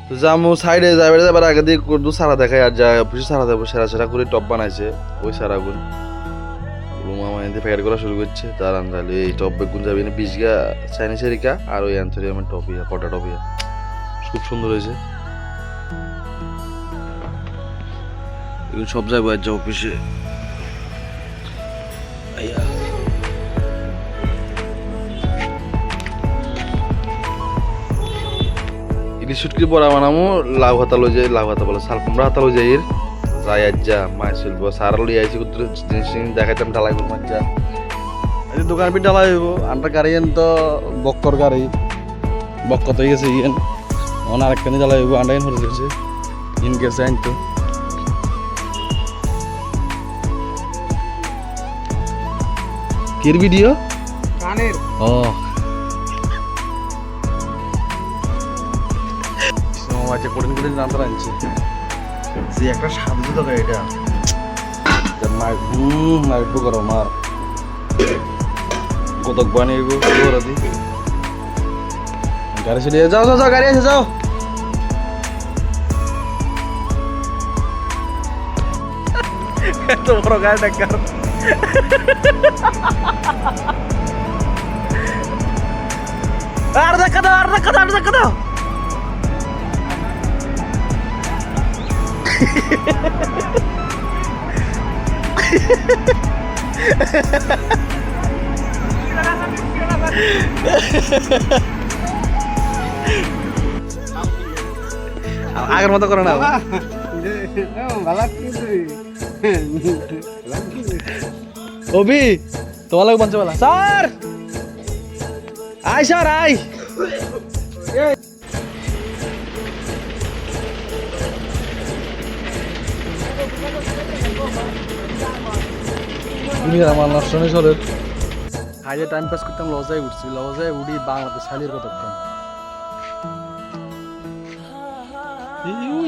তো জামু সাইডে যাবে যাবার আগে দিয়ে দু সারা দেখায় আর যা অফিসে সারা দেবো সেরা সেরা করে টপ বানাইছে ওই সারাগুন মামা এনে প্যাকেট করা শুরু করছে তার আন্দালে এই টপ বেগুন যাবে না বিশগা চাইনিজ এরিকা আর ওই অ্যান্থোরিয়ামের টপিয়া পটা টপিয়া খুব সুন্দর হয়েছে এগুলো সব যাবো আর যা অফিসে ইলিশ শুটকি বড়া বানামো লাউ হাতা লই যাই লাউ হাতা বলে শাল কুমড়া হাতা লই যাই যাই আজ যা মাছ চলব সারা লই আইছি কুত্র জিনিস দেখাইতাম ঢালাই করব যা এই দোকান পি ঢালাই হইব আন্ডার গাড়ি এন তো বক্কর গাড়ি বক্ক তো গেছে ইয়েন অন আরেকখানে ঢালাই হইব আন্ডার হরে গেছে ইন গেছে আইন তো কির ভিডিও কানের ও আচ্ছা কোটিন কোটিন রান্না রাঁধছে যে একটা স্বাদ দিতে হবে এটা একটু করো মার কতক বানিয়ে ওরা দি গাড়ি চলে যাও যাও যাও গাড়ি আছে যাও এত বড় গাড়ি ডাক্তার আর দেখা দাও আর দেখা দাও আর দেখা দাও আগের মতো করে না অভি তোমার লাগে বলছে বলা স্যার আয় স্যার আয় আমার নষ্টনে চলে হাইজে টাইম পাস করতাম লজায় উঠছি লজায় উঠি বাংলাদেশ শালির কতক্ষণ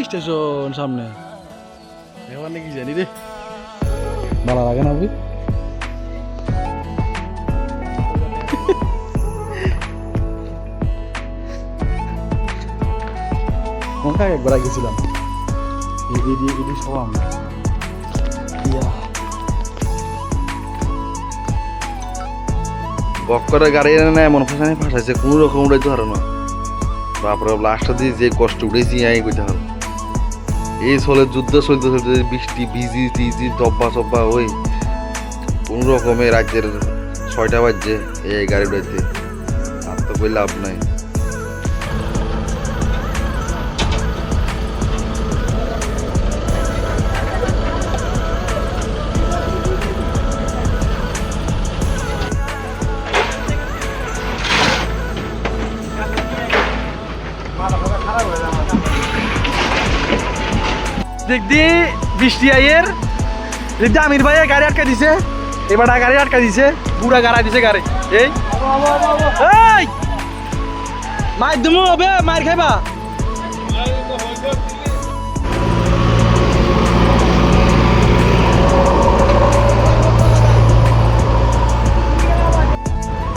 স্টেশন সামনে এবার নাকি জানি রে ভালো লাগে না বুঝি একবার গেছিলাম সব আমি বক্করের গাড়ি এনে এমন ফাঁসানি ফাঁসাইছে কোনো রকম উড়াইতে পারো না বাপরে লাস্টটা দিয়ে যে কষ্ট উঠেছি আই কইতে পারো এই চলে যুদ্ধ চলতে চলতে বৃষ্টি ভিজি টিজি টব্বা চব্বা ওই কোন রকমের রাজ্যের 6টা বাজছে এই গাড়ি উড়াইতে আর তো কই লাভ নাই দেখ দি বৃষ্টি আইয়ের দেখি আমির ভাই গাড়ি আটকা দিছে এবার গাড়ি আটকা দিছে পুরা গাড়া দিছে গাড়ি এই মার দিমু হবে মার খাইবা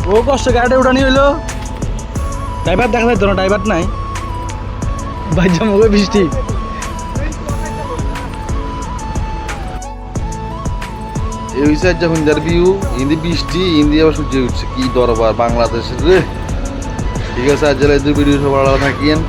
ও কষ্ট গাড়িটা উঠানি হইলো ড্রাইভার দেখা যাইতো না ড্রাইভার নাই বাইজা মুখে বৃষ্টি এই সাইড যখন ভিউ হিন্দি বৃষ্টি হিন্দি আবার সূর্য উঠছে কি দরবার বাংলাদেশের রে ঠিক আছে আজ ভিডিও সব ভালো থাকেন